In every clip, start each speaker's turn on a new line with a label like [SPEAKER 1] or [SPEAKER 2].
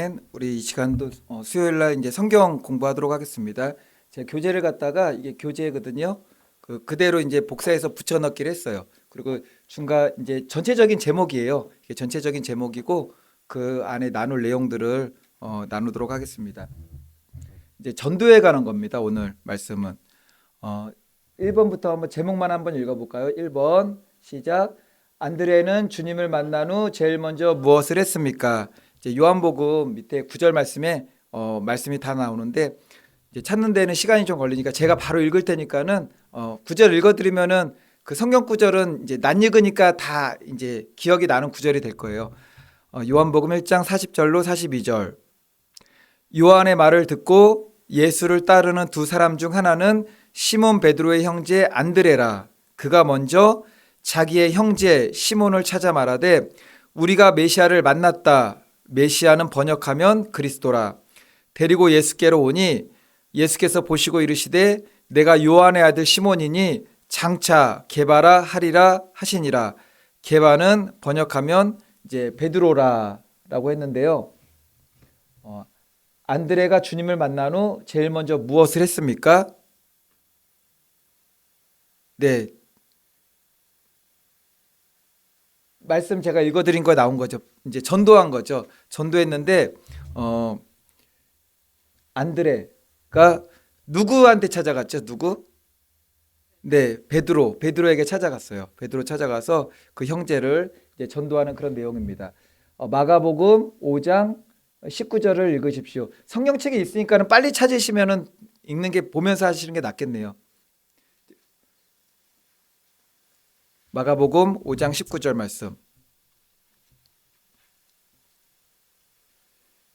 [SPEAKER 1] 아멘. 우리 이 시간도 수요일 날 이제 성경 공부하도록 하겠습니다. 제가 교재를 갖다가 이게 교재거든요. 그대로 이제 복사해서 붙여넣기를 했어요. 그리고 중간 이제 전체적인 제목이에요. 이게 전체적인 제목이고 그 안에 나눌 내용들을 나누도록 하겠습니다. 이제 전도에 관한 겁니다. 오늘 말씀은 1번부터 한번 제목만 한번 읽어볼까요? 1번 시작. 안드레는 주님을 만난 후 제일 먼저 무엇을 했습니까? 이제 요한복음 밑에 9절 말씀에 말씀이 다 나오는데 이제 찾는 데는 시간이 좀 걸리니까 제가 바로 읽을 테니까는 9절 읽어드리면은 그 성경 구절은 이제 낯익으니까 다 이제 기억이 나는 구절이 될 거예요. 요한복음 1장 40절로 42절. 요한의 말을 듣고 예수를 따르는 두 사람 중 하나는 시몬 베드로의 형제 안드레라. 그가 먼저 자기의 형제 시몬을 찾아 말하되 우리가 메시아를 만났다. 메시아는 번역하면 그리스도라. 데리고 예수께로 오니 예수께서 보시고 이르시되 내가 요한의 아들 시몬이니 장차 게바라 하리라 하시니라. 게바는 번역하면 이제 베드로라라고 했는데요. 안드레가 주님을 만난 후 제일 먼저 무엇을 했습니까? 네, 말씀 제가 읽어드린 거에 나온 거죠. 이제 전도한 거죠. 전도했는데 안드레가 누구한테 찾아갔죠? 누구? 네, 베드로에게 찾아갔어요. 베드로 찾아가서 그 형제를 이제 전도하는 그런 내용입니다. 마가복음 5장 19절을 읽으십시오. 성경책에 있으니까는 빨리 찾으시면은 읽는 게 보면서 하시는 게 낫겠네요. 마가복음 5장 19절 말씀.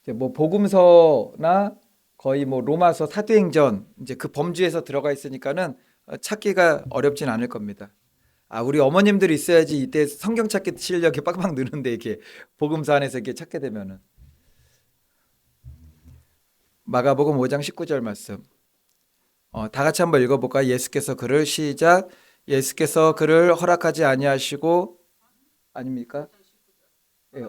[SPEAKER 1] 이제 뭐 복음서나 거의 뭐 로마서 사도행전 이제 그 범주에서 들어가 있으니까는 찾기가 어렵진 않을 겁니다. 우리 어머님들이 있어야지 이때 성경 찾기 실력이 빡빡 느는데 이게 복음서 안에서 이렇게 찾게 되면은 마가복음 5장 19절 말씀. 다 같이 한번 읽어볼까요? 예수께서 그를 시작. 예수께서 그를 허락하지 아니하시고 아닙니까? 예.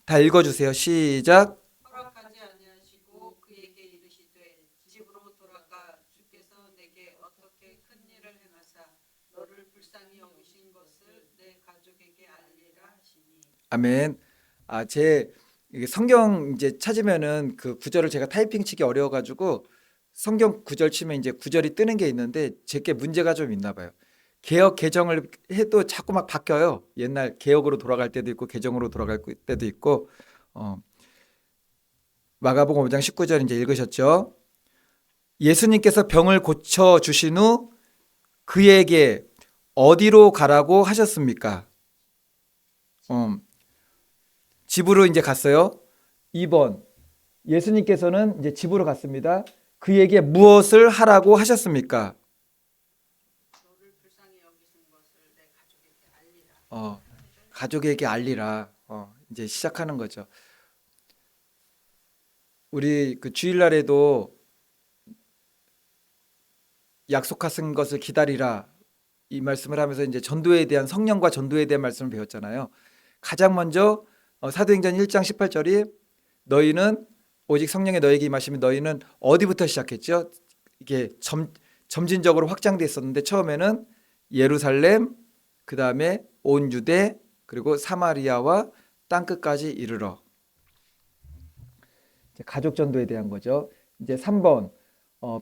[SPEAKER 1] 다 읽어주세요. 시작.
[SPEAKER 2] 허락하지 아니하시고 그에게 이르시되 집으로 돌아가 주께서 내게 어떻게 큰 일을 행하사 너를 불쌍히 여기신 것을 내 가족에게 알리라 하시니.
[SPEAKER 1] 아멘. 제 이게 성경 이제 찾으면은 그 구절을 제가 타이핑 치기 어려워가지고 성경 구절 치면 이제 구절이 뜨는 게 있는데 제게 문제가 좀 있나 봐요. 개역 개정을 해도 자꾸 막 바뀌어요. 옛날 개역으로 돌아갈 때도 있고 개정으로 돌아갈 때도 있고. 마가복음 5장 19절 이제 읽으셨죠? 예수님께서 병을 고쳐 주신 후 그에게 어디로 가라고 하셨습니까? 집으로 이제 갔어요. 2번. 예수님께서는 이제 집으로 갔습니다. 그에게 무엇을 하라고 하셨습니까?
[SPEAKER 2] 너를 불쌍히 여기신 것을 내 가족에게 알리라.
[SPEAKER 1] 가족에게 알리라. 이제 시작하는 거죠. 우리 그 주일날에도 약속하신 것을 기다리라. 이 말씀을 하면서 이제 전도에 대한 성령과 전도에 대한 말씀을 배웠잖아요. 가장 먼저 사도행전 1장 18절이 너희는 오직 성령의 너에게 임하시면 너희는 어디부터 시작했죠? 이게 점진적으로 확장됐었는데 처음에는 예루살렘, 그 다음에 온 유대, 그리고 사마리아와 땅끝까지 이르러. 가족 전도에 대한 거죠. 이제 3번.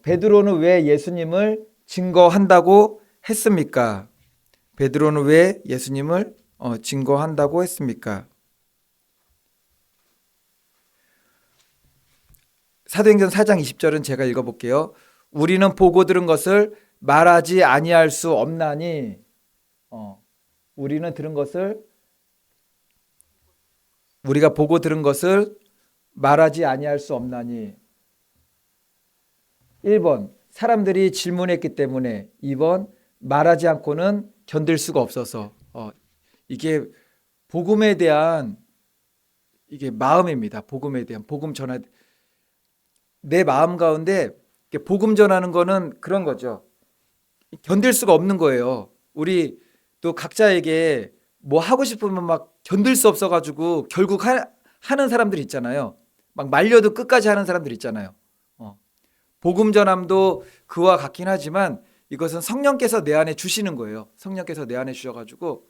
[SPEAKER 1] 베드로는 왜 예수님을 증거한다고 했습니까? 베드로는 왜 예수님을 증거한다고 했습니까? 사도행전 4장 20절은 제가 읽어볼게요. 우리는 보고 들은 것을 말하지 아니할 수 없나니 우리는 들은 것을 우리가 보고 들은 것을 말하지 아니할 수 없나니 1번 사람들이 질문했기 때문에 2번 말하지 않고는 견딜 수가 없어서 이게 복음에 대한 이게 마음입니다. 복음에 대한 복음 전하 내 마음 가운데 복음 전하는 거는 그런 거죠. 견딜 수가 없는 거예요. 우리 또 각자에게 뭐 하고 싶으면 막 견딜 수 없어가지고 결국 하는 사람들 있잖아요. 막 말려도 끝까지 하는 사람들 있잖아요. 복음 전함도 그와 같긴 하지만 이것은 성령께서 내 안에 주시는 거예요. 성령께서 내 안에 주셔가지고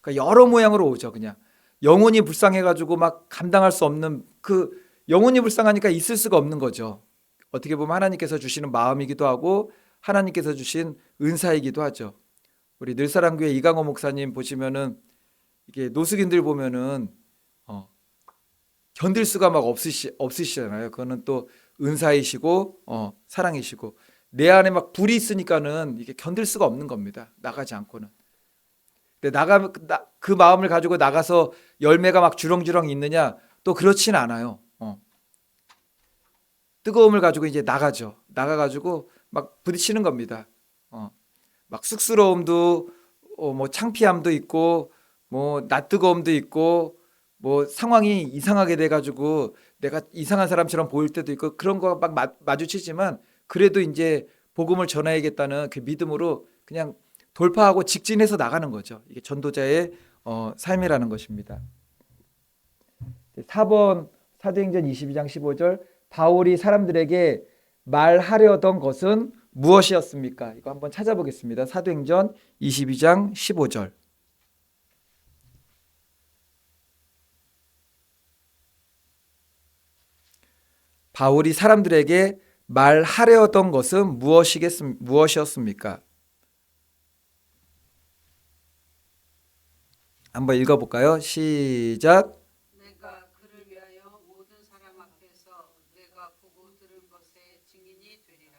[SPEAKER 1] 그러니까 여러 모양으로 오죠. 그냥 영혼이 불쌍해가지고 막 감당할 수 없는 그 영혼이 불쌍하니까 있을 수가 없는 거죠. 어떻게 보면 하나님께서 주시는 마음이기도 하고 하나님께서 주신 은사이기도 하죠. 우리 늘사랑교회 이강호 목사님 보시면은 이게 노숙인들 보면은 견딜 수가 막 없으시잖아요. 그거는 또 은사이시고 사랑이시고 내 안에 막 불이 있으니까는 이게 견딜 수가 없는 겁니다. 나가지 않고는. 근데 그 마음을 가지고 나가서 열매가 막 주렁주렁 있느냐? 또 그렇진 않아요. 뜨거움을 가지고 이제 나가죠. 나가가지고 막 부딪히는 겁니다. 막 쑥스러움도 뭐 창피함도 있고 뭐 낯뜨거움도 있고 뭐 상황이 이상하게 돼가지고 내가 이상한 사람처럼 보일 때도 있고 그런 거 막 마주치지만 그래도 이제 복음을 전해야겠다는 그 믿음으로 그냥 돌파하고 직진해서 나가는 거죠. 이게 전도자의 삶이라는 것입니다. 4번 사도행전 22장 15절 바울이 사람들에게 말하려던 것은 무엇이었습니까? 이거 한번 찾아보겠습니다. 사도행전 22장 15절. 바울이 사람들에게 말하려던 것은 무엇이었습니까? 한번 읽어볼까요? 시작.
[SPEAKER 2] 내가 그를 위하여 모든 사람 앞에서 내가 보고 들은 것의 증인이 되리라.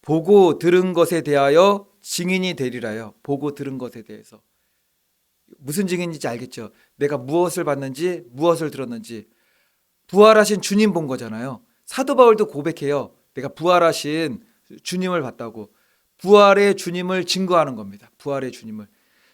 [SPEAKER 1] 보고 들은 것에 대하여 증인이 되리라요. 보고 들은 것에 대해서. 무슨 증인인지 알겠죠? 내가 무엇을 봤는지 무엇을 들었는지. 부활하신 주님 본 거잖아요. 사도 바울도 고백해요. 내가 부활하신 주님을 봤다고. 부활의 주님을 증거하는 겁니다. 부활의 주님을.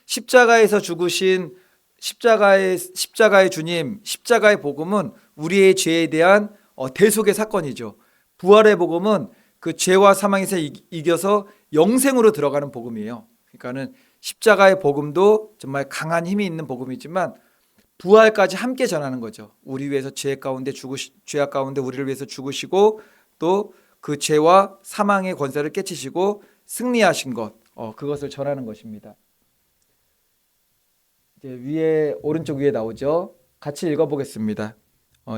[SPEAKER 1] 십자가에서 죽으신 십자가의 주님, 십자가의 복음은 우리의 죄에 대한 대속의 사건이죠. 부활의 복음은 그 죄와 사망에서 이겨서 영생으로 들어가는 복음이에요. 그러니까는 십자가의 복음도 정말 강한 힘이 있는 복음이지만 부활까지 함께 전하는 거죠. 우리 위해서 죄악 가운데 우리를 위해서 죽으시고 또 그 죄와 사망의 권세를 깨치시고 승리하신 것, 그것을 전하는 것입니다. 이제 오른쪽 위에 나오죠. 같이 읽어보겠습니다.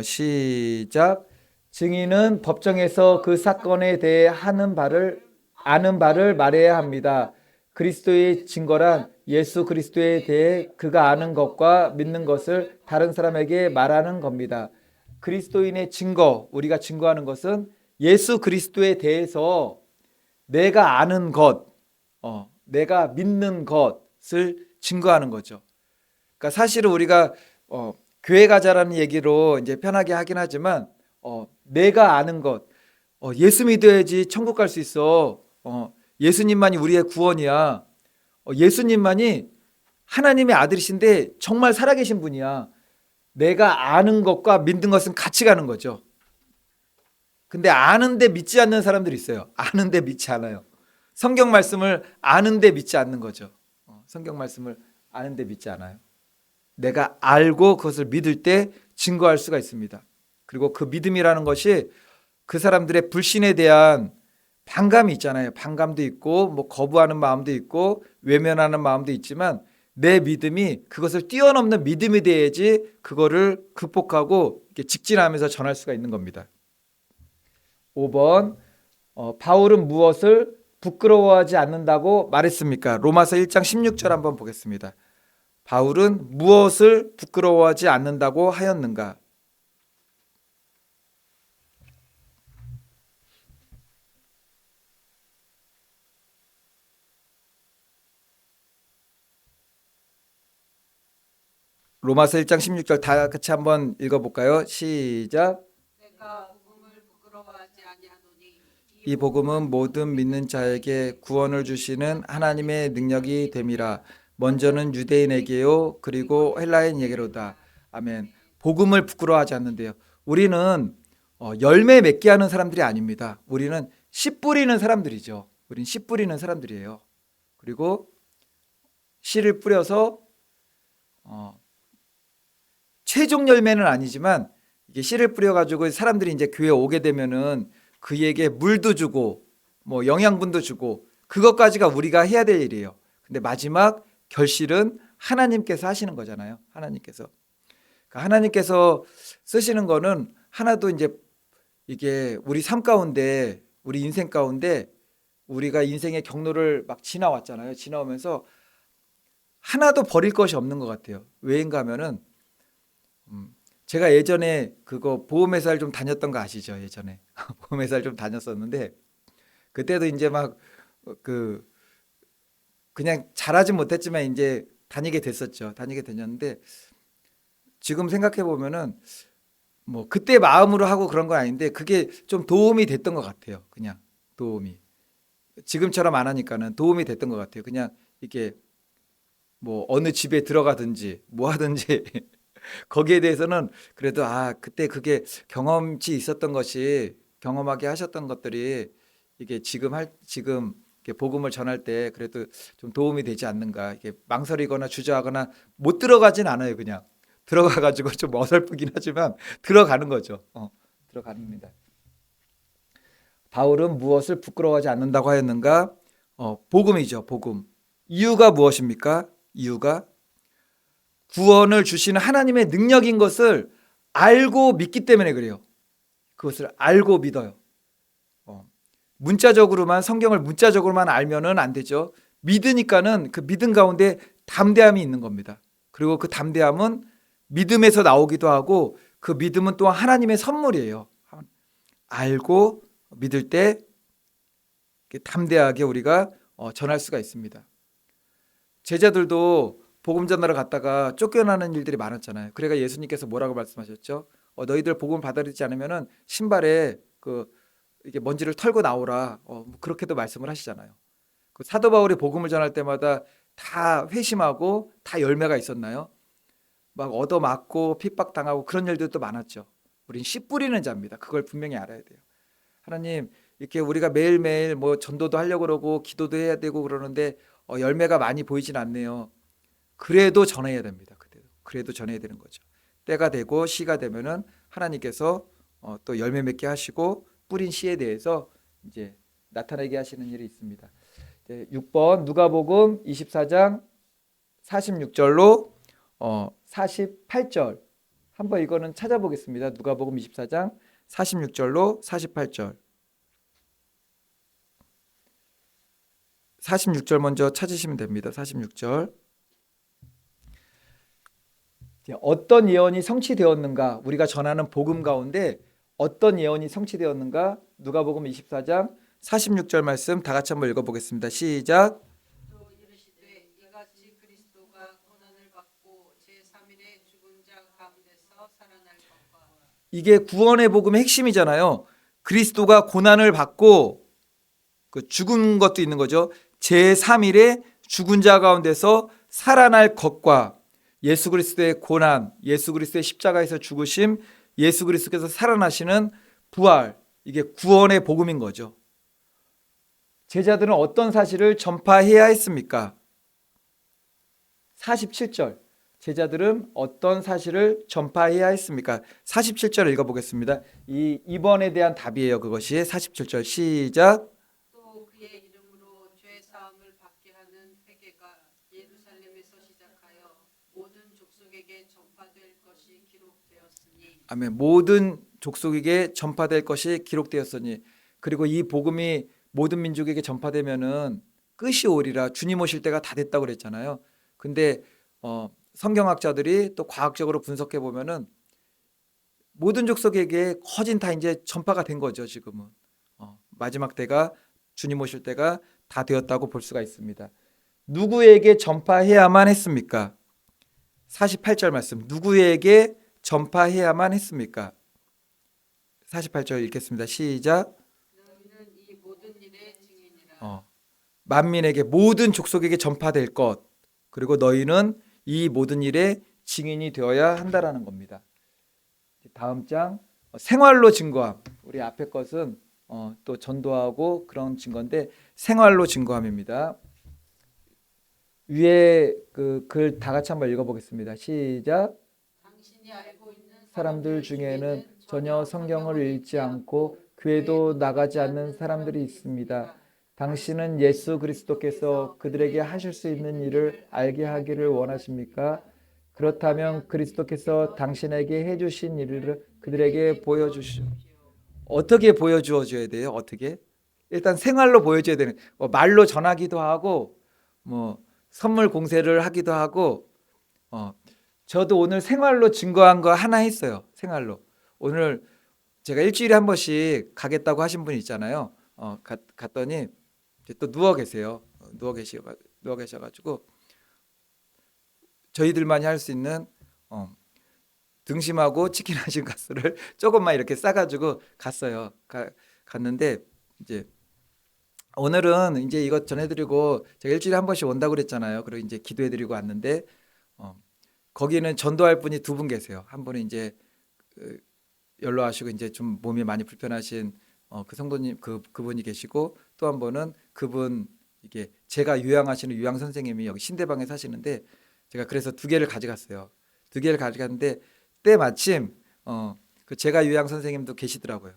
[SPEAKER 1] 시작. 증인은 법정에서 그 사건에 대해 아는 바를 말해야 합니다. 그리스도의 증거란 예수 그리스도에 대해 그가 아는 것과 믿는 것을 다른 사람에게 말하는 겁니다. 그리스도인의 증거, 우리가 증거하는 것은 예수 그리스도에 대해서 내가 아는 것, 내가 믿는 것을 증거하는 거죠. 그러니까 사실은 우리가 교회 가자라는 얘기로 이제 편하게 하긴 하지만 내가 아는 것, 예수 믿어야지 천국 갈 수 있어. 예수님만이 우리의 구원이야. 예수님만이 하나님의 아들이신데 정말 살아계신 분이야. 내가 아는 것과 믿는 것은 같이 가는 거죠. 근데 아는데 믿지 않는 사람들이 있어요. 아는데 믿지 않아요. 성경 말씀을 아는데 믿지 않는 거죠. 성경 말씀을 아는데 믿지 않아요. 내가 알고 그것을 믿을 때 증거할 수가 있습니다. 그리고 그 믿음이라는 것이 그 사람들의 불신에 대한 반감이 있잖아요. 반감도 있고 뭐 거부하는 마음도 있고 외면하는 마음도 있지만 내 믿음이 그것을 뛰어넘는 믿음이 돼야지 그거를 극복하고 직진하면서 전할 수가 있는 겁니다. 5번 바울은 무엇을 부끄러워하지 않는다고 말했습니까? 로마서 1장 16절 한번 보겠습니다. 바울은 무엇을 부끄러워하지 않는다고 하였는가? 로마서 1장 16절 다 같이 한번 읽어볼까요? 시작.
[SPEAKER 2] 내가 복음을 부끄러워하지 아니하노니
[SPEAKER 1] 이 복음은 모든 믿는 자에게 구원을 주시는 하나님의 능력이 됨이라. 먼저는 유대인에게요 그리고 헬라인에게로다. 아멘. 복음을 부끄러워하지 않는데요. 우리는 열매 맺게 하는 사람들이 아닙니다. 우리는 씨 뿌리는 사람들이죠. 우리는 씨 뿌리는 사람들이에요. 그리고 씨를 뿌려서 최종 열매는 아니지만 이게 씨를 뿌려가지고 사람들이 이제 교회 오게 되면은 그에게 물도 주고 뭐 영양분도 주고 그것까지가 우리가 해야 될 일이에요. 근데 마지막 결실은 하나님께서 하시는 거잖아요. 하나님께서. 그러니까 하나님께서 쓰시는 거는 하나도 이제 이게 우리 삶 가운데 우리 인생 가운데 우리가 인생의 경로를 막 지나왔잖아요. 지나오면서 하나도 버릴 것이 없는 것 같아요. 왜인가 하면은 제가 예전에 그거 보험회사를 좀 다녔던 거 아시죠? 예전에 보험회사를 좀 다녔었는데 그때도 이제 막 그 그냥 잘하진 못했지만 이제 다니게 됐었죠. 다니게 됐는데 지금 생각해 보면은 뭐 그때 마음으로 하고 그런 건 아닌데 그게 좀 도움이 됐던 것 같아요. 그냥 도움이 지금처럼 안 하니까는 도움이 됐던 것 같아요. 그냥 이게 뭐 어느 집에 들어가든지 뭐 하든지 거기에 대해서는 그래도 아 그때 그게 경험치 있었던 것이 경험하게 하셨던 것들이 이게 지금 이렇게 복음을 전할 때 그래도 좀 도움이 되지 않는가 이게 망설이거나 주저하거나 못 들어가진 않아요. 그냥 들어가 가지고 좀 어설프긴 하지만 들어가는 거죠. 들어갑니다. 바울은 무엇을 부끄러워하지 않는다고 하였는가? 복음이죠. 복음. 이유가 무엇입니까? 이유가 구원을 주시는 하나님의 능력인 것을 알고 믿기 때문에 그래요. 그것을 알고 믿어요. 문자적으로만 성경을 문자적으로만 알면은 안 되죠. 믿으니까는 그 믿음 가운데 담대함이 있는 겁니다. 그리고 그 담대함은 믿음에서 나오기도 하고 그 믿음은 또한 하나님의 선물이에요. 알고 믿을 때 담대하게 우리가 전할 수가 있습니다. 제자들도 복음 전하러 갔다가 쫓겨나는 일들이 많았잖아요. 그래가 예수님께서 뭐라고 말씀하셨죠? 너희들 복음 받아들이지 않으면은 신발에 그 이게 먼지를 털고 나오라. 그렇게도 말씀을 하시잖아요. 그 사도 바울이 복음을 전할 때마다 다 회심하고 다 열매가 있었나요? 막 얻어맞고 핍박당하고 그런 일들도 많았죠. 우린 씨 뿌리는 자입니다. 그걸 분명히 알아야 돼요. 하나님 이렇게 우리가 매일매일 뭐 전도도 하려고 그러고 기도도 해야 되고 그러는데 열매가 많이 보이진 않네요. 그래도 전해야 됩니다. 그래도 전해야 되는 거죠. 때가 되고 시가 되면은 하나님께서 또 열매 맺게 하시고 뿌린 씨에 대해서 이제 나타내게 하시는 일이 있습니다. 6번 누가복음 24장 46절로 48절 한번 이거는 찾아보겠습니다. 누가복음 24장 46절로 48절 46절 먼저 찾으시면 됩니다. 46절 어떤 예언이 성취되었는가? 우리가 전하는 복음 가운데 어떤 예언이 성취되었는가? 누가복음 24장 46절 말씀 다 같이 한번 읽어보겠습니다. 시작.
[SPEAKER 2] 또 이르시되 이같이 그리스도가 고난을 받고 제3일에 죽은 자 가운데서 살아날 것과
[SPEAKER 1] 이게 구원의 복음의 핵심이잖아요. 그리스도가 고난을 받고 그 죽은 것도 있는 거죠. 제3일에 죽은 자 가운데서 살아날 것과 예수 그리스도의 고난, 예수 그리스도의 십자가에서 죽으심, 예수 그리스도께서 살아나시는 부활, 이게 구원의 복음인 거죠. 제자들은 어떤 사실을 전파해야 했습니까? 47절. 제자들은 어떤 사실을 전파해야 했습니까? 47절 읽어보겠습니다. 이번에 대한 답이에요. 그것이 47절 시작.
[SPEAKER 2] 또 그의 이름으로 죄 사함을 받게 하는 회개가 예루살렘에서 시작하여 모든 족속에게 전파될 것이 기록되었으니
[SPEAKER 1] 아멘. 모든 족속에게 전파될 것이 기록되었으니 그리고 이 복음이 모든 민족에게 전파되면은 끝이 오리라. 주님 오실 때가 다 됐다고 그랬잖아요. 근데 성경학자들이 또 과학적으로 분석해 보면은 모든 족속에게 거진 다 이제 전파가 된 거죠. 지금은 마지막 때가 주님 오실 때가 다 되었다고 볼 수가 있습니다. 누구에게 전파해야만 했습니까? 48절 말씀. 누구에게 전파해야만 했습니까? 48절 읽겠습니다. 시작.
[SPEAKER 2] 너희는 이 모든 일의 증인이라.
[SPEAKER 1] 만민에게 모든 족속에게 전파될 것 그리고 너희는 이 모든 일의 증인이 되어야 한다라는 겁니다. 다음 장 생활로 증거함. 우리 앞에 것은 또 전도하고 그런 증거인데 생활로 증거함입니다. 위에 그 글 다 같이 한번 읽어보겠습니다. 시작.
[SPEAKER 2] 당신이 당신이 알고 있는
[SPEAKER 1] 사람들 중에는 전혀 성경을 읽지 않고 교회도 나가지 않는 사람들이 있습니다. 당신은 예수 그리스도께서 그들에게 하실 수 있는 일을 알게 하기를 원하십니까? 그렇다면 그리스도께서 당신에게 해주신 일을 그들에게 보여주시오. 어떻게 보여주어줘야 돼요? 어떻게? 일단 생활로 보여줘야 되는. 말로 전하기도 하고, 뭐 선물 공세를 하기도 하고. 저도 오늘 생활로 증거한 거 하나 했어요. 생활로. 오늘 제가 일주일에 한 번씩 가겠다고 하신 분 있잖아요. 갔더니 이제 또 누워 계세요. 누워 계셔가지고 저희들만이 할 수 있는 등심하고 치킨 하신 가스를 조금만 이렇게 싸가지고 갔어요. 갔는데 이제 오늘은 이제 이것 전해드리고 제가 일주일에 한 번씩 온다고 그랬잖아요. 그리고 이제 기도해드리고 왔는데 거기는 전도할 분이 두 분 계세요. 한 분은 이제 연로하시고 이제 좀 몸이 많이 불편하신 그 성도님 그분이 계시고, 또 한 분은 그분 이게 제가 유양하시는 유양 선생님이 여기 신대방에 사시는데, 제가 그래서 두 개를 가져갔어요. 두 개를 가져갔는데 때마침 그 제가 유양 선생님도 계시더라고요.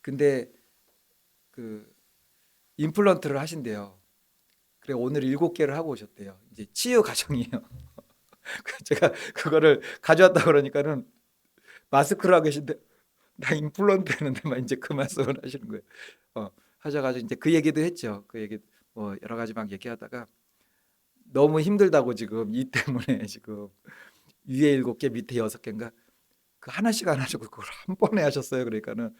[SPEAKER 1] 근데 그 임플란트를 하신대요. 그래 오늘 7개를 하고 오셨대요. 이제 치유 과정이에요. 제가 그거를 가져왔다 그러니까는 마스크를 하고 계신데 나 임플란트 했는데 막 이제 그 말씀을 하시는 거예요. 하셔가지고 이제 그 얘기도 했죠. 그 얘기 뭐 여러 가지 막 얘기하다가 너무 힘들다고 지금 이 때문에 지금 위에 7개 밑에 6개인가 그 하나씩 안 하시고 그걸 한 번에 하셨어요. 그러니까는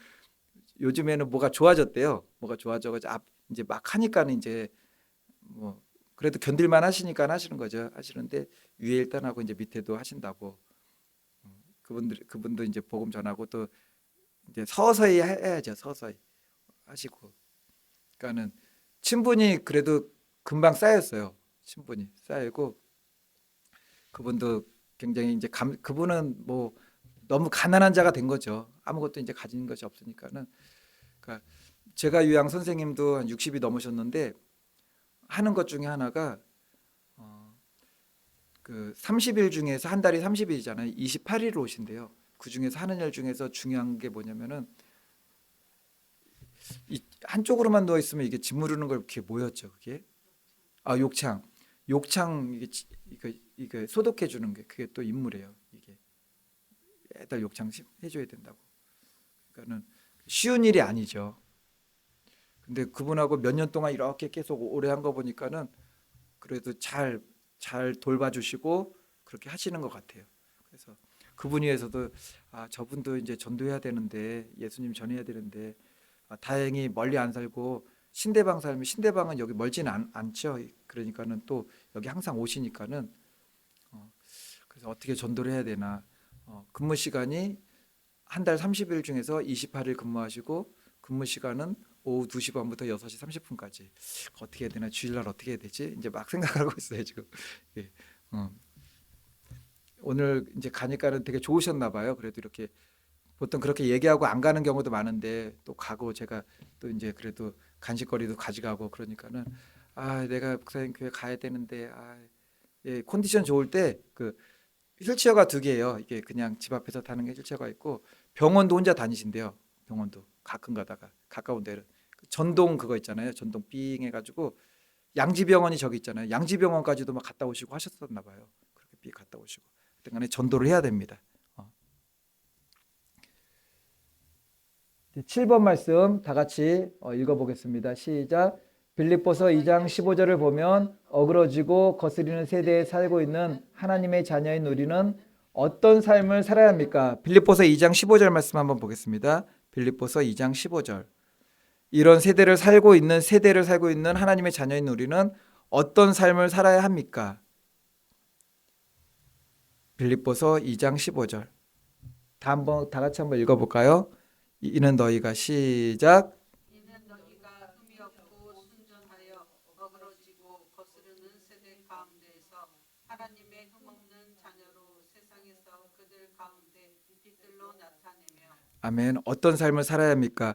[SPEAKER 1] 요즘에는 뭐가 좋아졌대요. 뭐가 좋아져가지고 이제 막 하니까는 이제 뭐 그래도 견딜만 하시니까 하시는 거죠. 하시는데 위에 일단 하고 이제 밑에도 하신다고. 그분도 이제 복음 전하고 또 이제 서서히 해야죠. 서서히 하시고. 그러니까는 친분이 그래도 금방 쌓였어요. 친분이 쌓이고 그분도 굉장히 이제 그분은 뭐 너무 가난한 자가 된 거죠. 아무것도 이제 가진 것이 없으니까는. 그러니까 제가 유양 선생님도 한 60이 넘으셨는데 하는 것 중에 하나가 그 30일 중에서 한 달이 30일이잖아요. 28일 오신대요. 그 중에서 하는 일 중에서 중요한 게 뭐냐면은 이 한쪽으로만 누워 있으면 이게 짓무르는 걸 이렇게 뭐였죠? 그게 욕창 이게 소독해 주는 게 그게 또 임무래요. 이게 매달 욕창 해줘야 된다고. 그러니까는 쉬운 일이 아니죠. 근데 그분하고 몇 년 동안 이렇게 계속 오래 한 거 보니까는 그래도 잘 돌봐주시고 그렇게 하시는 것 같아요. 그래서 그분 위해서도 저분도 이제 전도해야 되는데 예수님 전해야 되는데 다행히 멀리 안 살고 신대방 살면 신대방은 여기 멀지는 않죠. 그러니까는 또 여기 항상 오시니까는 그래서 어떻게 전도를 해야 되나. 근무 시간이 한 달 30일 중에서 28일 근무하시고 근무 시간은 오후 2시 반부터 6시 30분까지 어떻게 해야 되나, 주일날 어떻게 해야 되지? 이제 막 생각하고 있어요 지금. 예. 오늘 이제 가니까는 되게 좋으셨나 봐요. 그래도 이렇게 보통 그렇게 얘기하고 안 가는 경우도 많은데 또 가고 제가 또 이제 그래도 간식거리도 가져가고 그러니까는 내가 목사님 교회 가야 되는데 예, 컨디션 좋을 때 그 휠체어가 2개예요. 이게 그냥 집 앞에서 타는 게 휠체어가 있고 병원도 혼자 다니신대요. 병원도 가끔 가다가 가까운 데를 전동 그거 있잖아요. 전동 삥 해가지고 양지병원이 저기 있잖아요. 양지병원까지도 막 갔다 오시고 하셨었나 봐요. 그렇게 삥 갔다 오시고 하여튼간에 전도를 해야 됩니다. 7번 말씀 다 같이 읽어보겠습니다. 시작. 빌립보서 2장 15절을 보면 어그러지고 거스리는 세대에 살고 있는 하나님의 자녀인 우리는 어떤 삶을 살아야 합니까? 빌립보서 2장 15절 말씀 한번 보겠습니다. 빌립보서 2장 15절. 이런 세대를 살고 있는 하나님의 자녀인 우리는 어떤 삶을 살아야 합니까? 빌립보서 2장 15절. 다 같이 한번 읽어볼까요? 이는 너희가 시작.
[SPEAKER 2] 이는 너희가 흠이 없고 순전하여 어그러지고 거스르는 세대 가운데에서 하나님의 흠없는 자녀로 세상에서 그들 가운데 빛들로 나타내며.
[SPEAKER 1] 아멘. 어떤 삶을 살아야 합니까?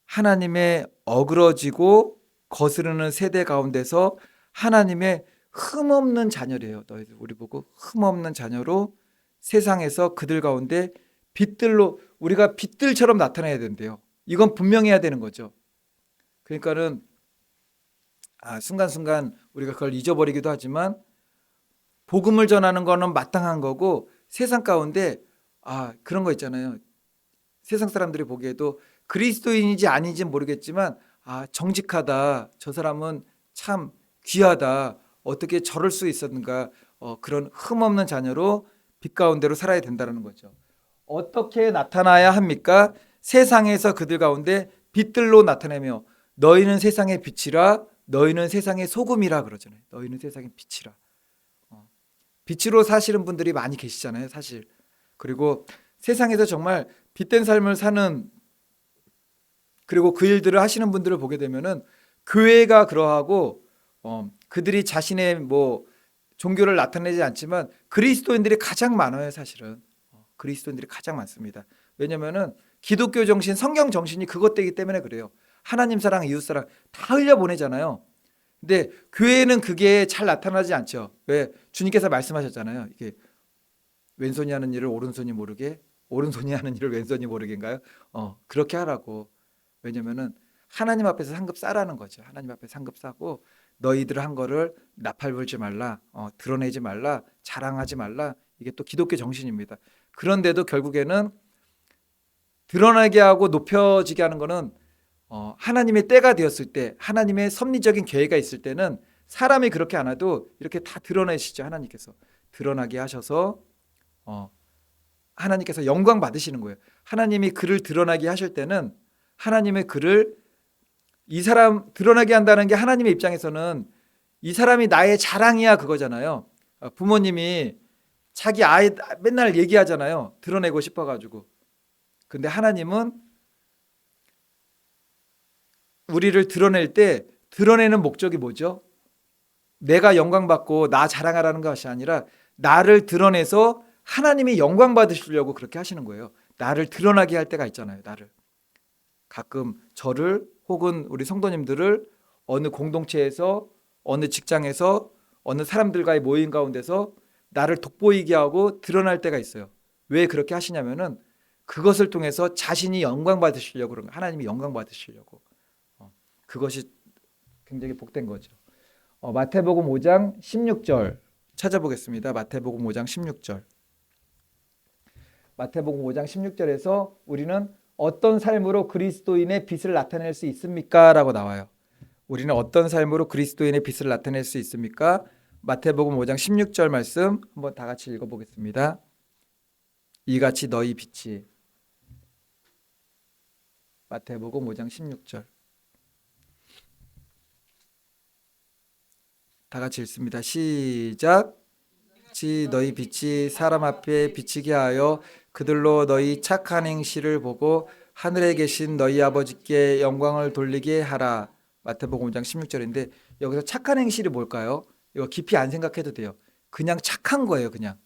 [SPEAKER 1] 하나님의 어그러지고 거스르는 세대 가운데서 하나님의 흠없는 자녀래요. 너희들 우리 보고 흠없는 자녀로 세상에서 그들 가운데 빛들로 우리가 빛들처럼 나타나야 된대요. 이건 분명해야 되는 거죠. 그러니까는 순간순간 우리가 그걸 잊어버리기도 하지만 복음을 전하는 거는 마땅한 거고 세상 가운데 그런 거 있잖아요. 세상 사람들이 보기에도 그리스도인인지 아닌지 모르겠지만 정직하다. 저 사람은 참 귀하다. 어떻게 저럴 수 있었는가. 그런 흠없는 자녀로 빛 가운데로 살아야 된다는 거죠. 어떻게 나타나야 합니까? 세상에서 그들 가운데 빛들로 나타내며 너희는 세상의 빛이라 너희는 세상의 소금이라 그러잖아요. 너희는 세상의 빛이라. 빛으로 사시는 분들이 많이 계시잖아요, 사실. 그리고 세상에서 정말 빛된 삶을 사는 그리고 그 일들을 하시는 분들을 보게 되면은 교회가 그러하고 그들이 자신의 종교를 나타내지 않지만 그리스도인들이 가장 많아요, 사실은. 그리스도인들이 가장 많습니다. 왜냐면은 기독교 정신, 성경 정신이 그것되기 때문에 그래요. 하나님 사랑, 이웃 사랑 다 흘려보내잖아요. 근데 교회는 그게 잘 나타나지 않죠. 왜? 주님께서 말씀하셨잖아요. 이게 왼손이 하는 일을 오른손이 모르게, 오른손이 하는 일을 왼손이 모르게인가요? 그렇게 하라고. 왜냐면은 하나님 앞에서 상급 싸라는 거죠. 하나님 앞에서 상급 싸고 너희들 한 거를 나팔 불지 말라, 드러내지 말라, 자랑하지 말라. 이게 또 기독교 정신입니다. 그런데도 결국에는 드러나게 하고 높여지게 하는 거는 하나님의 때가 되었을 때, 하나님의 섭리적인 계획가 있을 때는 사람이 그렇게 안 해도 이렇게 다 드러내시죠. 하나님께서 드러나게 하셔서 하나님께서 영광 받으시는 거예요. 하나님이 그를 드러나게 하실 때는 하나님의 그를 이 사람 드러나게 한다는 게 하나님의 입장에서는 이 사람이 나의 자랑이야 그거잖아요. 부모님이 자기 아이 맨날 얘기하잖아요. 드러내고 싶어가지고. 근데 하나님은 우리를 드러낼 때 드러내는 목적이 뭐죠? 내가 영광 받고 나 자랑하라는 것이 아니라 나를 드러내서 하나님이 영광 받으시려고 그렇게 하시는 거예요. 나를 드러나게 할 때가 있잖아요. 나를. 가끔 저를 혹은 우리 성도님들을 어느 공동체에서 어느 직장에서 어느 사람들과의 모임 가운데서 나를 돋보이게 하고 드러날 때가 있어요. 왜 그렇게 하시냐면은 그것을 통해서 자신이 영광 받으시려고 그런 거예요. 하나님이 영광 받으시려고. 그것이 굉장히 복된 거죠. 마태복음 5장 16절 찾아보겠습니다. 마태복음 5장 16절. 마태복음 5장 16절에서 우리는 어떤 삶으로 그리스도인의 빛을 나타낼 수 있습니까? 라고 나와요. 우리는 어떤 삶으로 그리스도인의 빛을 나타낼 수 있습니까? 마태복음 5장 16절 말씀 한번 다 같이 읽어보겠습니다. 이같이 너희 빛이. 마태복음 5장 16절. 다 같이 읽습니다. 시작. 같이 너희 빛이 사람 앞에 비치게 하여 그들로 너희 착한 행실을 보고 하늘에 계신 너희 아버지께 영광을 돌리게 하라. 마태복음 5장 16절인데 여기서 착한 행실이 뭘까요? 이거 깊이 안 생각해도 돼요. 그냥 착한 거예요. 그냥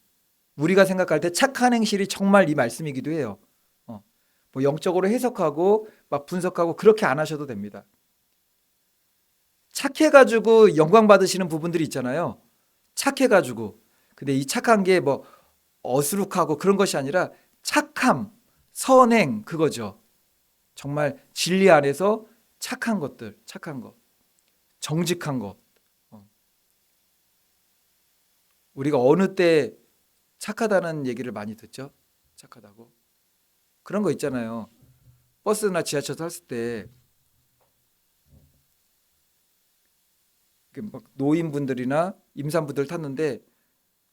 [SPEAKER 1] 우리가 생각할 때 착한 행실이 정말 이 말씀이기도 해요. 영적으로 해석하고 막 분석하고 그렇게 안 하셔도 됩니다. 착해가지고 영광 받으시는 부분들이 있잖아요. 착해가지고. 근데 이 착한 게 어수룩하고 그런 것이 아니라 착함, 선행 그거죠. 정말 진리 안에서 착한 것들, 착한 것, 정직한 것. 우리가 어느 때 착하다는 얘기를 많이 듣죠? 착하다고. 그런 거 있잖아요. 버스나 지하철 탔을 때 막 노인분들이나 임산부들 탔는데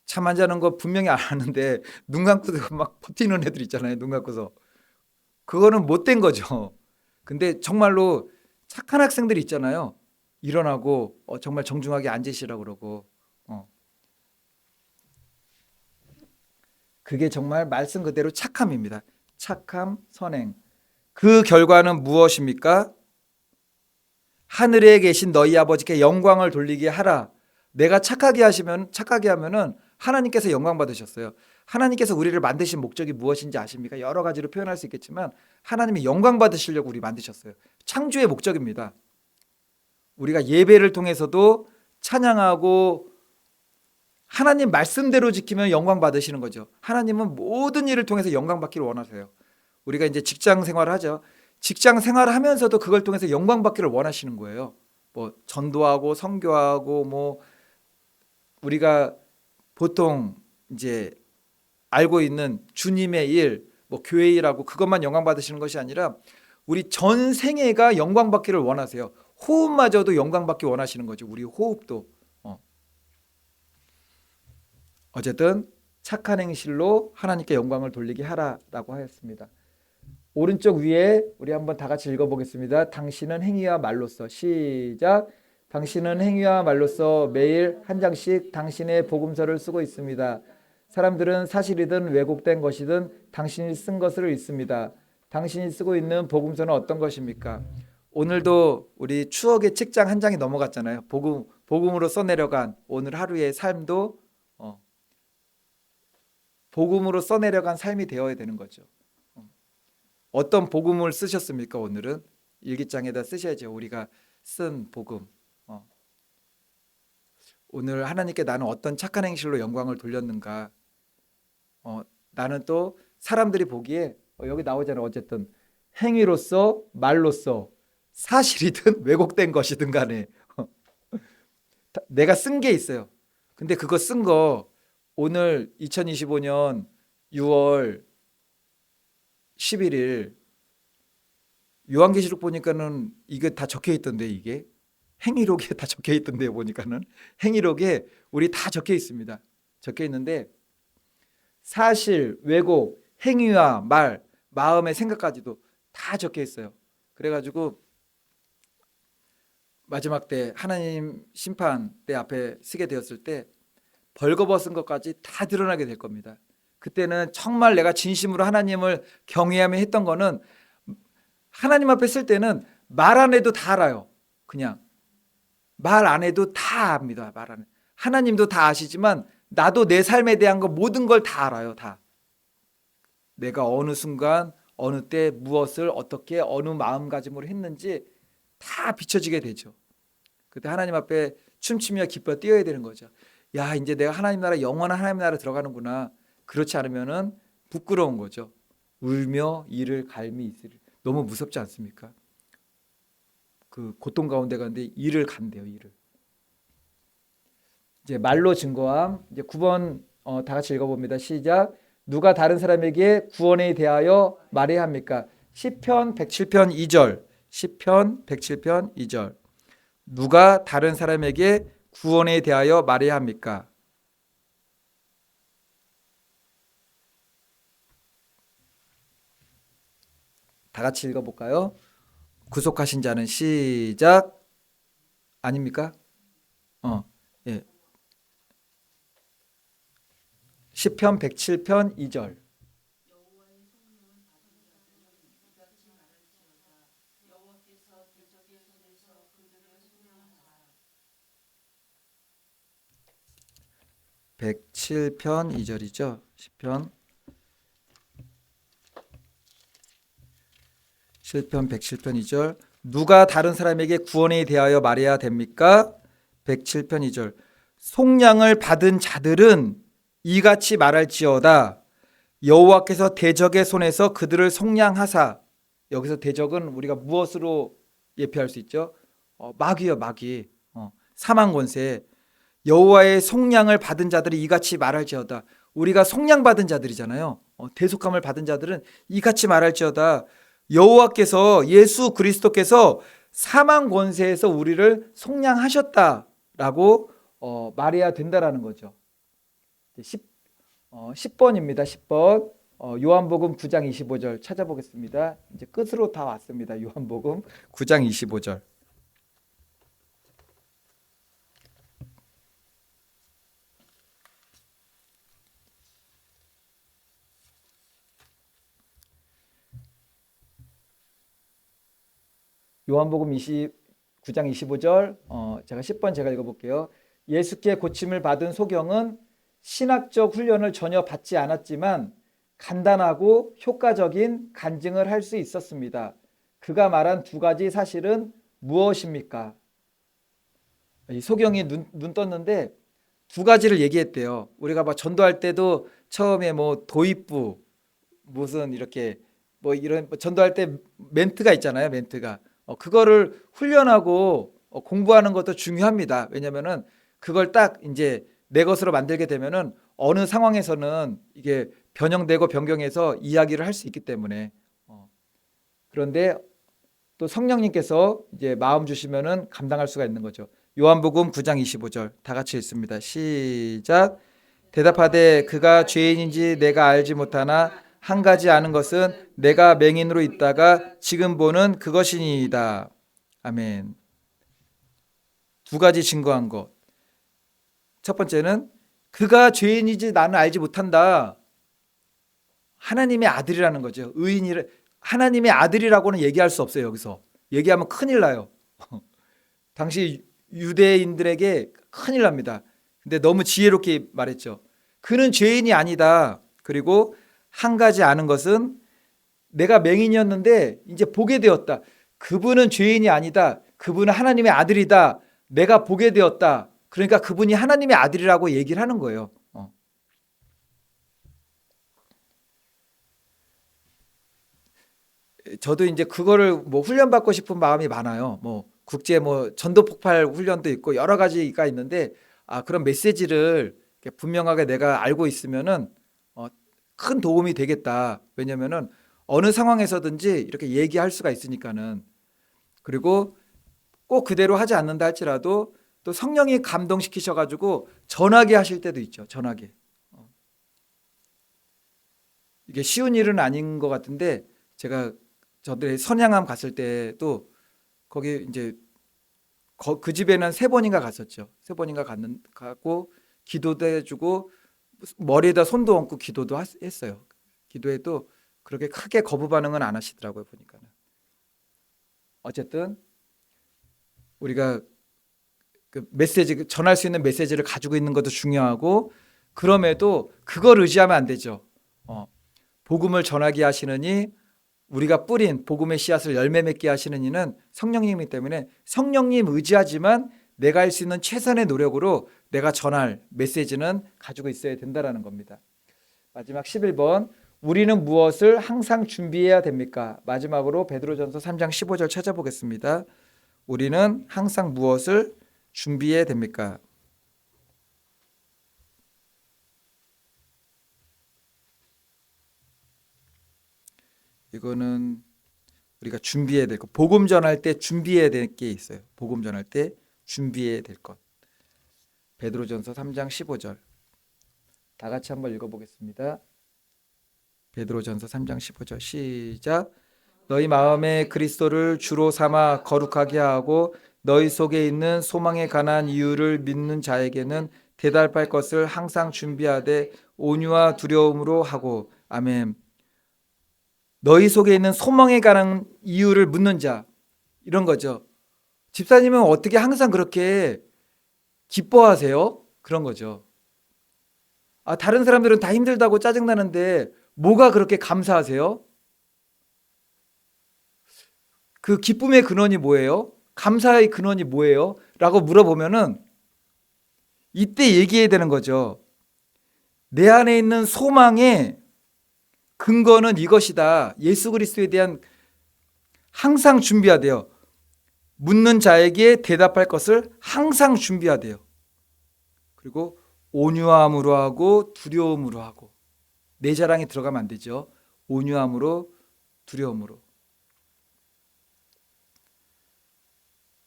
[SPEAKER 1] 잠 안 자는 거 분명히 아는데 눈 감고도 막 버티는 애들 있잖아요. 눈 감고서. 그거는 못된 거죠. 근데 정말로 착한 학생들 있잖아요. 일어나고 정말 정중하게 앉으시라고 그러고. 그게 정말 말씀 그대로 착함입니다. 착함, 선행. 그 결과는 무엇입니까? 하늘에 계신 너희 아버지께 영광을 돌리게 하라. 내가 착하게 하면은 하나님께서 영광 받으셨어요. 하나님께서 우리를 만드신 목적이 무엇인지 아십니까? 여러 가지로 표현할 수 있겠지만 하나님이 영광 받으시려고 우리 만드셨어요. 창조의 목적입니다. 우리가 예배를 통해서도 찬양하고 하나님 말씀대로 지키면 영광 받으시는 거죠. 하나님은 모든 일을 통해서 영광 받기를 원하세요. 우리가 이제 직장 생활을 하죠. 직장 생활을 하면서도 그걸 통해서 영광 받기를 원하시는 거예요. 뭐 전도하고 선교하고 뭐 우리가 보통 이제 알고 있는 주님의 일, 뭐 교회 일하고 그것만 영광 받으시는 것이 아니라 우리 전 생애가 영광 받기를 원하세요. 호흡마저도 영광 받기 원하시는 거죠. 우리 호흡도. 어쨌든 착한 행실로 하나님께 영광을 돌리게 하라라고 하였습니다. 오른쪽 위에 우리 한번 다 같이 읽어보겠습니다. 당신은 행위와 말로써 시작. 당신은 행위와 말로써 매일 한 장씩 당신의 복음서를 쓰고 있습니다. 사람들은 사실이든 왜곡된 것이든 당신이 쓴 것을 읽습니다. 당신이 쓰고 있는 복음서는 어떤 것입니까? 오늘도 우리 추억의 책장 한 장이 넘어갔잖아요. 복음으로 써내려간 오늘 하루의 삶도 복음으로 써내려간 삶이 되어야 되는 거죠. 어떤 복음을 쓰셨습니까? 오늘은 일기장에다 쓰셔야죠. 우리가 쓴 복음. 오늘 하나님께 나는 어떤 착한 행실로 영광을 돌렸는가. 나는 또 사람들이 보기에 여기 나오잖아요. 어쨌든 행위로서 말로써 사실이든 왜곡된 것이든 간에 내가 쓴 게 있어요. 근데 그거 쓴 거 오늘 2025년 6월 11일 요한계시록 보니까는 이게 다 적혀 있던데 이게 행위록에 다 적혀 있던데 보니까는 행위록에 우리 다 적혀 있습니다. 적혀 있는데 사실, 왜곡, 행위와 말, 마음의 생각까지도 다 적혀 있어요. 그래가지고 마지막 때 하나님 심판 때 앞에 쓰게 되었을 때 벌거벗은 것까지 다 드러나게 될 겁니다. 그때는 정말 내가 진심으로 하나님을 경외하며 했던 거는 하나님 앞에 쓸 때는 말 안 해도 다 알아요. 그냥 말 안 해도 다 압니다. 말 안 해. 하나님도 다 아시지만 나도 내 삶에 대한 거 모든 걸 다 알아요. 다. 내가 어느 순간 어느 때 무엇을 어떻게 어느 마음가짐으로 했는지 다 비춰지게 되죠. 그때 하나님 앞에 춤추며 기뻐 뛰어야 되는 거죠. 야, 이제 내가 하나님 나라 영원한 하나님 나라 들어가는구나. 그렇지 않으면은 부끄러운 거죠. 울며 이를 갈미 있으리. 너무 무섭지 않습니까? 그 고통 가운데 가는데 이를 간대요. 이를. 이제 말로 증거함. 이제 9번 다 같이 읽어봅니다. 시작. 누가 다른 사람에게 구원에 대하여 말해야 합니까? 시편 107편 2절. 시편 107편 2절. 누가 다른 사람에게 구원에 대하여 말해야 합니까? 다 같이 읽어볼까요? 구속하신 자는 시작. 아닙니까? 예. 시편 107편 2절. (107편) 2절이죠. 시편 107편 2절. 누가 다른 사람에게 구원에 대하여 말해야 됩니까? 107편 2절. 속량을 받은 자들은 이같이 말할지어다. 여호와께서 대적의 손에서 그들을 속량하사. 여기서 대적은 우리가 무엇으로 예표할 수 있죠? 마귀요, 마귀. 사망 권세. 여호와의 속량을 받은 자들이 이같이 말할지어다. 우리가 속량받은 자들이잖아요. 대속함을 받은 자들은 이같이 말할지어다. 여호와께서 예수 그리스도께서 사망 권세에서 우리를 속량하셨다라고 말해야 된다라는 거죠. 10번입니다. 10번. 요한복음 9장 25절 찾아보겠습니다. 이제 끝으로 다 왔습니다. 요한복음 9장 25절. 요한복음 9장 25절. 제가 10번 제가 읽어볼게요. 예수께 고침을 받은 소경은 신학적 훈련을 전혀 받지 않았지만 간단하고 효과적인 간증을 할 수 있었습니다. 그가 말한 두 가지 사실은 무엇입니까? 이 소경이 눈 떴는데 두 가지를 얘기했대요. 우리가 막 전도할 때도 처음에 뭐 도입부 무슨 이렇게 뭐 이런 뭐 전도할 때 멘트가 있잖아요. 멘트가 그거를 훈련하고 공부하는 것도 중요합니다. 왜냐면은 그걸 딱 이제 내 것으로 만들게 되면은 어느 상황에서는 이게 변형되고 변경해서 이야기를 할 수 있기 때문에 그런데 또 성령님께서 이제 마음 주시면은 감당할 수가 있는 거죠. 요한복음 9장 25절 다 같이 읽습니다. 시작. 대답하되 그가 죄인인지 내가 알지 못하나 한 가지 아는 것은 내가 맹인으로 있다가 지금 보는 그것이니이다. 아멘. 두 가지 증거한 것. 첫 번째는 그가 죄인이지 나는 알지 못한다. 하나님의 아들이라는 거죠. 의인이라 하나님의 아들이라고는 얘기할 수 없어요. 여기서 얘기하면 큰일 나요. 당시 유대인들에게 큰일 납니다. 근데 너무 지혜롭게 말했죠. 그는 죄인이 아니다. 그리고 한 가지 아는 것은 내가 맹인이었는데 이제 보게 되었다. 그분은 죄인이 아니다. 그분은 하나님의 아들이다. 내가 보게 되었다. 그러니까 그분이 하나님의 아들이라고 얘기를 하는 거예요. 저도 이제 그거를 뭐 훈련받고 싶은 마음이 많아요. 뭐 국제 뭐 전도 폭발 훈련도 있고 여러 가지가 있는데 그런 메시지를 이렇게 분명하게 내가 알고 있으면은 큰 도움이 되겠다. 왜냐면은 어느 상황에서든지 이렇게 얘기할 수가 있으니까는. 그리고 꼭 그대로 하지 않는다 할지라도 또 성령이 감동시키셔 가지고 전하게 하실 때도 있죠. 전하게. 이게 쉬운 일은 아닌 것 같은데 제가 저들의 선양함 갔을 때도 거기 이제 그 집에는 세 번인가 갔었죠. 세 번인가 가고 기도도 해주고 머리에다 손도 얹고 기도도 했어요. 기도해도 그렇게 크게 거부 반응은 안 하시더라고요. 보니까는. 어쨌든 우리가 그 메시지 전할 수 있는 메시지를 가지고 있는 것도 중요하고 그럼에도 그걸 의지하면 안 되죠. 복음을 전하게 하시느니 우리가 뿌린 복음의 씨앗을 열매 맺게 하시는 이는 성령님이기 때문에 성령님 의지하지만 내가 할 수 있는 최선의 노력으로 내가 전할 메시지는 가지고 있어야 된다는 겁니다. 마지막 11번 우리는 무엇을 항상 준비해야 됩니까? 마지막으로 베드로전서 3장 15절 찾아보겠습니다. 우리는 항상 무엇을 준비해야 됩니까? 이거는 우리가 준비해야 될 것. 복음 전할 때 준비해야 될 게 있어요. 복음 전할 때 준비해야 될 것. 베드로전서 3장 15절. 다 같이 한번 읽어보겠습니다. 베드로전서 3장 15절 시작. 너희 마음에 그리스도를 주로 삼아 거룩하게 하고 너희 속에 있는 소망에 관한 이유를 믿는 자에게는 대답할 것을 항상 준비하되 온유와 두려움으로 하고 아멘. 너희 속에 있는 소망에 관한 이유를 묻는 자 이런 거죠. 집사님은 어떻게 항상 그렇게 기뻐하세요? 그런 거죠. 다른 사람들은 다 힘들다고 짜증나는데 뭐가 그렇게 감사하세요? 그 기쁨의 근원이 뭐예요? 감사의 근원이 뭐예요? 라고 물어보면은 이때 얘기해야 되는 거죠. 내 안에 있는 소망의 근거는 이것이다. 예수 그리스도에 대한 항상 준비하대요. 묻는 자에게 대답할 것을 항상 준비하대요. 그리고 온유함으로 하고 두려움으로 하고 내 자랑이 들어가면 안 되죠. 온유함으로 두려움으로.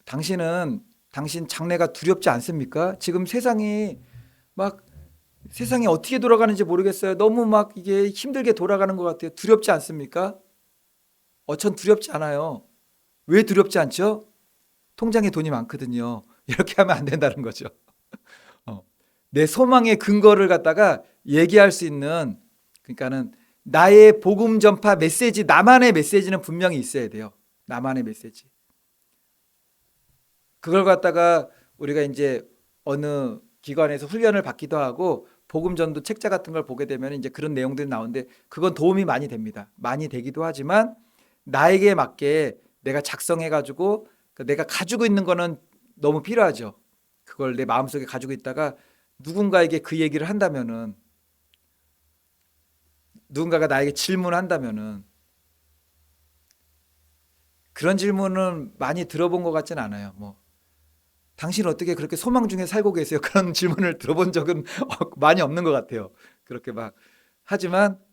[SPEAKER 1] 당신 장래가 두렵지 않습니까? 지금 세상이 어떻게 돌아가는지 모르겠어요. 너무 막 이게 힘들게 돌아가는 것 같아요. 두렵지 않습니까? 전 두렵지 않아요. 왜 두렵지 않죠? 통장에 돈이 많거든요. 이렇게 하면 안 된다는 거죠. 내 소망의 근거를 갖다가 얘기할 수 있는 그러니까는 나의 복음 전파 메시지, 나만의 메시지는 분명히 있어야 돼요. 나만의 메시지. 그걸 갖다가 우리가 이제 어느 기관에서 훈련을 받기도 하고 복음 전도 책자 같은 걸 보게 되면 이제 그런 내용들이 나오는데 그건 도움이 많이 됩니다. 많이 되기도 하지만 나에게 맞게 내가 작성해 가지고 내가 가지고 있는 거는 너무 필요하죠. 그걸 내 마음속에 가지고 있다가 누군가에게 그 얘기를 한다면은, 누군가가 나에게 질문한다면은, 그런 질문은 많이 들어본 것 같진 않아요. 뭐 당신 어떻게 그렇게 소망 중에 살고 계세요? 그런 질문을 들어본 적은 많이 없는 것 같아요. 그렇게 막 하지만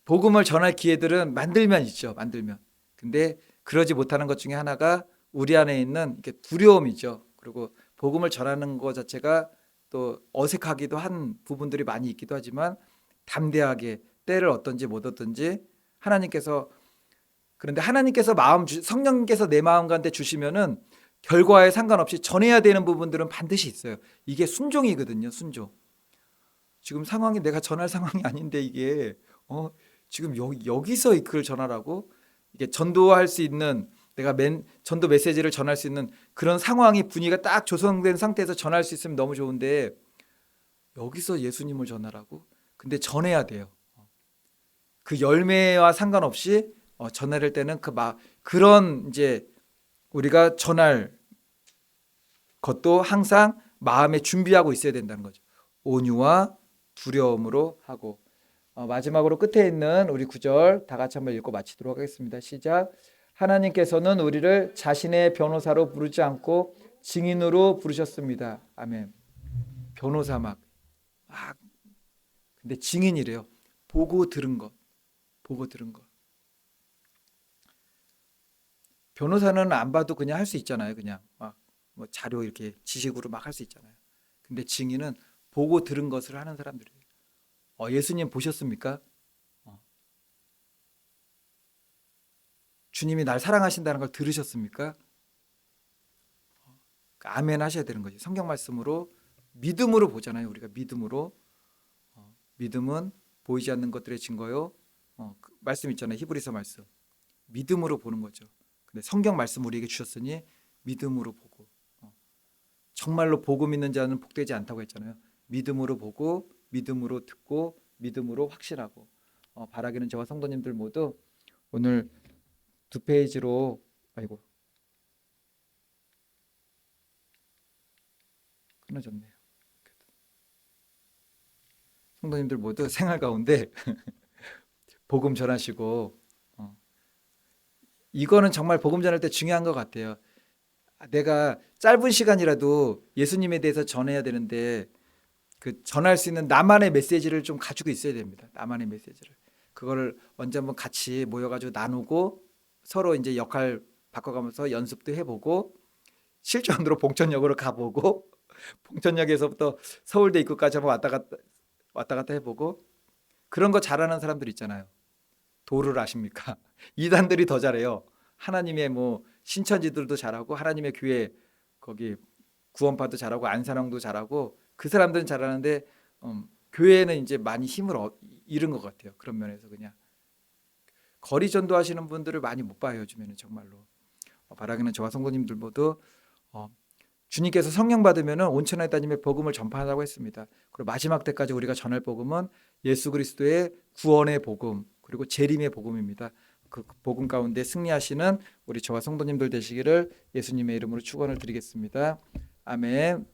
[SPEAKER 1] 복음을 전할 기회들은 만들면 있죠. 만들면. 근데 그러지 못하는 것 중에 하나가 우리 안에 있는 이렇게 두려움이죠. 그리고 복음을 전하는 것 자체가 또 어색하기도 한 부분들이 많이 있기도 하지만 담대하게 때를 얻든지 못 얻든지 하나님께서, 그런데 하나님께서 성령님께서 내 마음 가운데 주시면은 결과에 상관없이 전해야 되는 부분들은 반드시 있어요. 이게 순종이거든요. 순종. 지금 상황이 내가 전할 상황이 아닌데 이게 지금 여기서 그걸 전하라고, 이게 전도할 수 있는, 내가 전도 메시지를 전할 수 있는 그런 상황이, 분위기가 딱 조성된 상태에서 전할 수 있으면 너무 좋은데 여기서 예수님을 전하라고? 근데 전해야 돼요. 그 열매와 상관없이 전할 때는 그런 이제 우리가 전할 것도 항상 마음에 준비하고 있어야 된다는 거죠. 온유와 두려움으로 하고. 마지막으로 끝에 있는 우리 구절 다 같이 한번 읽고 마치도록 하겠습니다. 시작. 하나님께서는 우리를 자신의 변호사로 부르지 않고 증인으로 부르셨습니다. 아멘. 변호사 근데 증인이래요. 보고 들은 것. 보고 들은 것. 변호사는 안 봐도 그냥 할 수 있잖아요. 그냥 뭐 자료 이렇게 지식으로 막 할 수 있잖아요. 근데 증인은 보고 들은 것을 하는 사람들이에요. 예수님 보셨습니까? 주님이 날 사랑하신다는 걸 들으셨습니까? 아멘 하셔야 되는 거죠. 성경 말씀으로, 믿음으로 보잖아요. 우리가 믿음으로. 믿음은 보이지 않는 것들의 증거요. 그 말씀 있잖아요. 히브리서 말씀. 믿음으로 보는 거죠. 근데 성경 말씀 우리에게 주셨으니 믿음으로 보고. 정말로 보고 믿는 자는 복되지 않다고 했잖아요. 믿음으로 보고, 믿음으로 듣고, 믿음으로 확신하고. 바라기는 저와 성도님들 모두 오늘 2페이지로, 아이고 끊어졌네요. 성도님들 모두 생활 가운데 복음 전하시고, 이거는 정말 복음 전할 때 중요한 것 같아요. 내가 짧은 시간이라도 예수님에 대해서 전해야 되는데 그 전할 수 있는 나만의 메시지를 좀 가지고 있어야 됩니다. 나만의 메시지를. 그거를 언제 한번 같이 모여가지고 나누고 서로 이제 역할 바꿔가면서 연습도 해보고 실전으로 봉천역으로 가보고 봉천역에서부터 서울대 입구까지 한번 왔다 갔다 해보고, 그런 거 잘하는 사람들 있잖아요. 도를 아십니까? 이단들이 더 잘해요. 하나님의 뭐 신천지들도 잘하고 하나님의 교회 거기 구원파도 잘하고 안산왕도 잘하고 그 사람들은 잘하는데 교회는 이제 많이 힘을 잃은 것 같아요. 그런 면에서 그냥 거리 전도하시는 분들을 많이 못 봐요. 요즘에는 정말로. 바라기는 저와 성도님들 모두 주님께서 성령 받으면 온천에 다니며 복음을 전파하라고 했습니다. 그리고 마지막 때까지 우리가 전할 복음은 예수 그리스도의 구원의 복음, 그리고 재림의 복음입니다. 그 복음 가운데 승리하시는 우리 저와 성도님들 되시기를 예수님의 이름으로 축원을 드리겠습니다. 아멘.